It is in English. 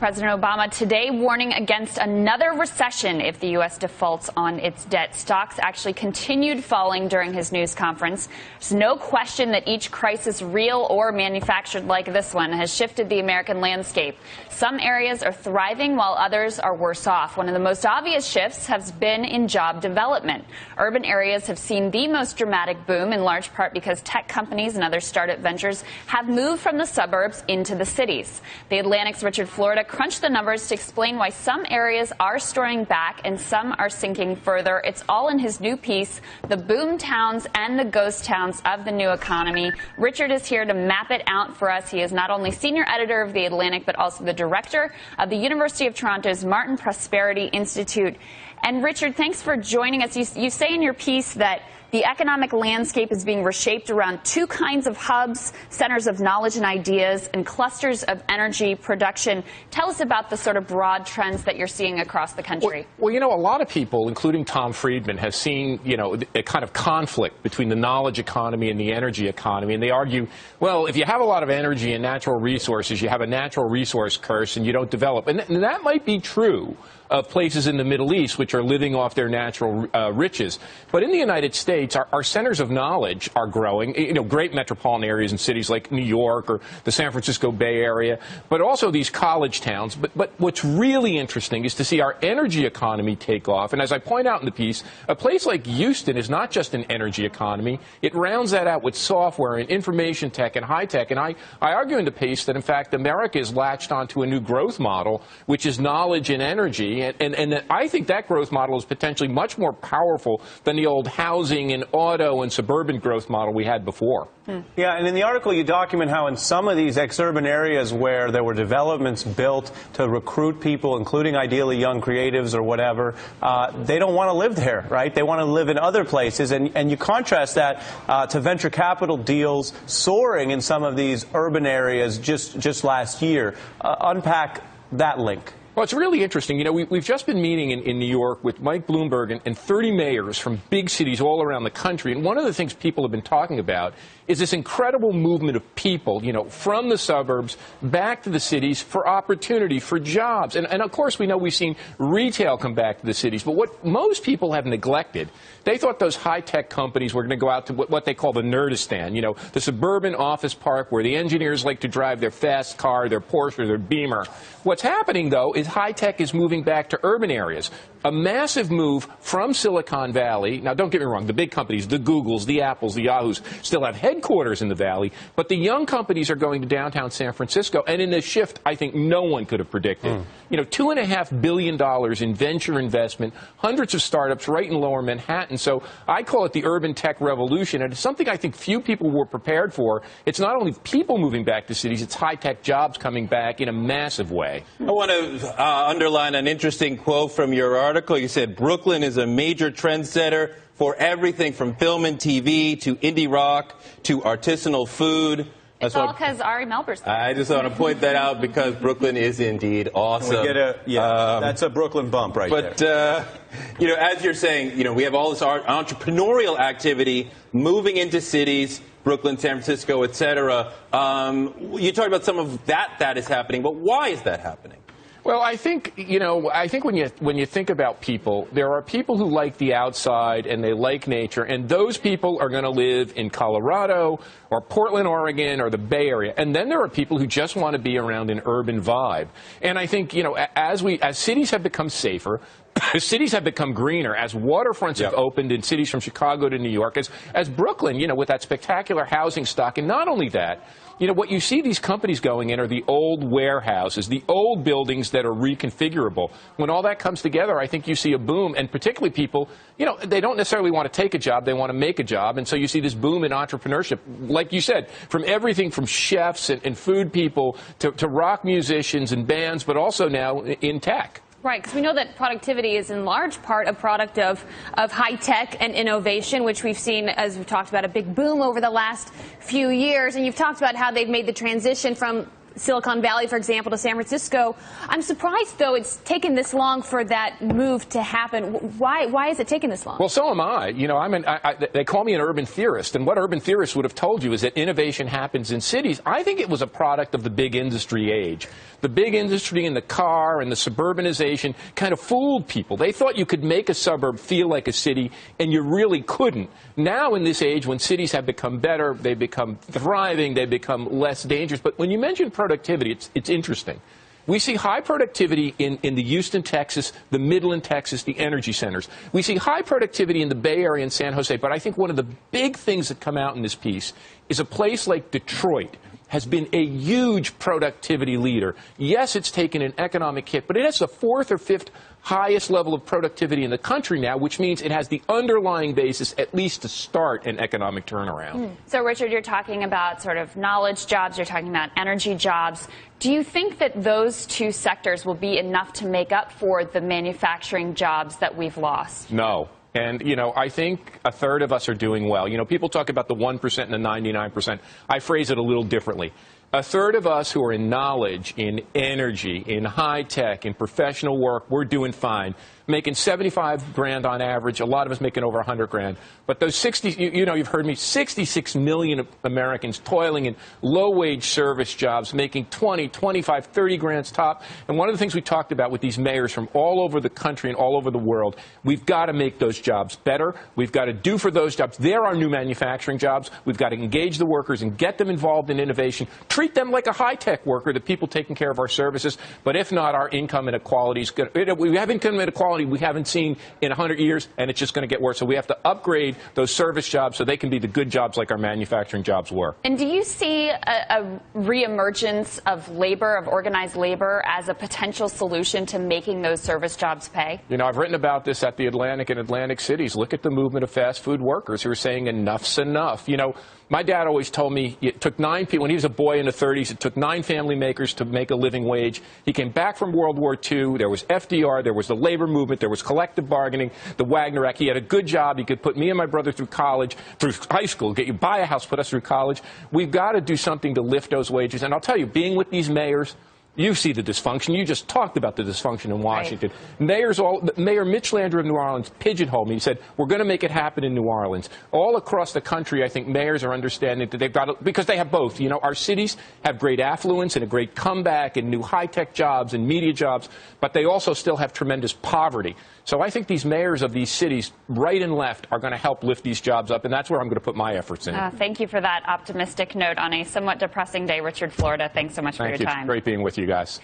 President Obama today warning against another recession if the U.S. defaults on its debt. Stocks actually continued falling during his news conference. There's no question that each crisis, real or manufactured like this one, has shifted the American landscape. Some areas are thriving while others are worse off. One of the most obvious shifts has been in job development. Urban areas have seen the most dramatic boom, in large part because tech companies and other startup ventures have moved from the suburbs into the cities. The Atlantic's Richard Florida crunched the numbers to explain why some areas are soaring back and some are sinking further. It's all in his new piece, The Boom Towns and the Ghost Towns of the New Economy. Richard is here to map it out for us. He is not only senior editor of The Atlantic, but also the director of the University of Toronto's Martin Prosperity Institute. And Richard, thanks for joining us. You say in your piece that the economic landscape is being reshaped around two kinds of hubs, centers of knowledge and ideas, and clusters of energy production. Tell us about the sort of broad trends that you're seeing across the country. Well, a lot of people, including Tom Friedman, have seen, a kind of conflict between the knowledge economy and the energy economy. And they argue, well, if you have a lot of energy and natural resources, you have a natural resource curse and you don't develop. And that might be true of places in the Middle East which are living off their natural riches. But in the United States, our centers of knowledge are growing, great metropolitan areas in cities like New York or the San Francisco Bay Area, but also these college towns. But what's really interesting is to see our energy economy take off. And as I point out in the piece, a place like Houston is not just an energy economy. It rounds that out with software and information tech and high tech. And I argue in the piece that, in fact, America is latched onto a new growth model, which is knowledge and energy. And I think that growth model is potentially much more powerful than the old housing and auto and suburban growth model we had before. Yeah, and in the article you document how in some of these exurban areas where there were developments built to recruit people, including ideally young creatives or whatever, they don't want to live there, right? They want to live in other places. And you contrast that to venture capital deals soaring in some of these urban areas just last year. Unpack that link. Well, it's really interesting. We've just been meeting in New York with Mike Bloomberg and 30 mayors from big cities all around the country. And one of the things people have been talking about is this incredible movement of people, from the suburbs back to the cities for opportunity, for jobs. And of course, we know we've seen retail come back to the cities. But what most people have neglected, they thought those high-tech companies were going to go out to what they call the Nerdistan, the suburban office park where the engineers like to drive their fast car, their Porsche or their Beamer. What's happening, though, is high-tech is moving back to urban areas. A massive move from Silicon Valley. Now, don't get me wrong, the big companies, the Googles, the Apples, the Yahoos, still have headquarters in the Valley, but the young companies are going to downtown San Francisco, and in a shift I think no one could have predicted. $2.5 billion in venture investment, hundreds of startups right in lower Manhattan. So I call it the urban tech revolution, and it's something I think few people were prepared for. It's not only people moving back to cities, it's high-tech jobs coming back in a massive way. I want to underline an interesting quote from your article. You said Brooklyn is a major trendsetter for everything from film and TV to indie rock to artisanal food. It's all because Ari Melber's there. I just want to point that out because Brooklyn is indeed awesome. That's a Brooklyn bump right there. But, as you're saying, we have all this entrepreneurial activity moving into cities, Brooklyn, San Francisco, et cetera. You talked about some of that is happening, but why is that happening? Well, I think, when you think about people, there are people who like the outside and they like nature, and those people are going to live in Colorado or Portland, Oregon, or the Bay Area. And then there are people who just want to be around an urban vibe. And I think, as cities have become safer, cities have become greener, as waterfronts have opened in cities from Chicago to New York, as Brooklyn, with that spectacular housing stock. And not only that, what you see these companies going in are the old warehouses, the old buildings that are reconfigurable. When all that comes together, I think you see a boom, and particularly people, they don't necessarily want to take a job, they want to make a job, and so you see this boom in entrepreneurship, like you said, from everything from chefs and food people to rock musicians and bands, but also now in tech. Right, because we know that productivity is in large part a product of high tech and innovation, which we've seen, as we've talked about, a big boom over the last few years. And you've talked about how they've made the transition from Silicon Valley, for example, to San Francisco. I'm surprised, though, it's taken this long for that move to happen. Why is it taking this long? Well, so am I. You know, they call me an urban theorist, and what urban theorists would have told you is that innovation happens in cities. I think it was a product of the big industry age. The big industry in the car and the suburbanization kind of fooled people. They thought you could make a suburb feel like a city, and you really couldn't. Now, in this age, when cities have become better, they become thriving, they become less dangerous. But when you mention productivity, it's interesting. We see high productivity in the Houston, Texas, the Midland, Texas, the energy centers. We see high productivity in the Bay Area and San Jose. But I think one of the big things that come out in this piece is a place like Detroit has been a huge productivity leader. Yes, it's taken an economic hit, but it has the fourth or fifth highest level of productivity in the country now, which means it has the underlying basis at least to start an economic turnaround. So, Richard, you're talking about sort of knowledge jobs, you're talking about energy jobs. Do you think that those two sectors will be enough to make up for the manufacturing jobs that we've lost? No. And, you know, I think a third of us are doing well. You know, people talk about the 1% and the 99%. I phrase it a little differently. A third of us who are in knowledge, in energy, in high tech, in professional work, we're doing fine. Making 75 grand on average, a lot of us making over 100 grand. But those 60, you know, you've heard me, 66 million Americans toiling in low-wage service jobs, making 20, 25, 30 grand top. And one of the things we talked about with these mayors from all over the country and all over the world, we've got to make those jobs better. We've got to do for those jobs. They're our new manufacturing jobs. We've got to engage the workers and get them involved in innovation. Treat them like a high-tech worker, the people taking care of our services. But if not, our income inequality is going to, we have income inequality we haven't seen in 100 years, and it's just going to get worse. So we have to upgrade those service jobs so they can be the good jobs like our manufacturing jobs were. And do you see a reemergence of labor, of organized labor, as a potential solution to making those service jobs pay? You know, I've written about this at the Atlantic and Atlantic cities. Look at the movement of fast food workers who are saying enough's enough. You know, my dad always told me it took 9 people, when he was a boy in the 30s, it took 9 family makers to make a living wage. He came back from World War II. There was FDR. There was the labor movement. There was collective bargaining, the Wagner Act. He had a good job. He could put me and my brother through college, through high school, get you buy a house, put us through college. We've got to do something to lift those wages. And I'll tell you, being with these mayors, you see the dysfunction. You just talked about the dysfunction in Washington. Right. Mayor Mitch Landrieu of New Orleans pigeonholed me. He said, we're going to make it happen in New Orleans. All across the country, I think mayors are understanding that they've got to, because they have both. You know, our cities have great affluence and a great comeback and new high-tech jobs and media jobs, but they also still have tremendous poverty. So I think these mayors of these cities, right and left, are going to help lift these jobs up, and that's where I'm going to put my efforts in. Thank you for that optimistic note on a somewhat depressing day, Richard Florida. Thanks so much for your time. It's great being with you guys.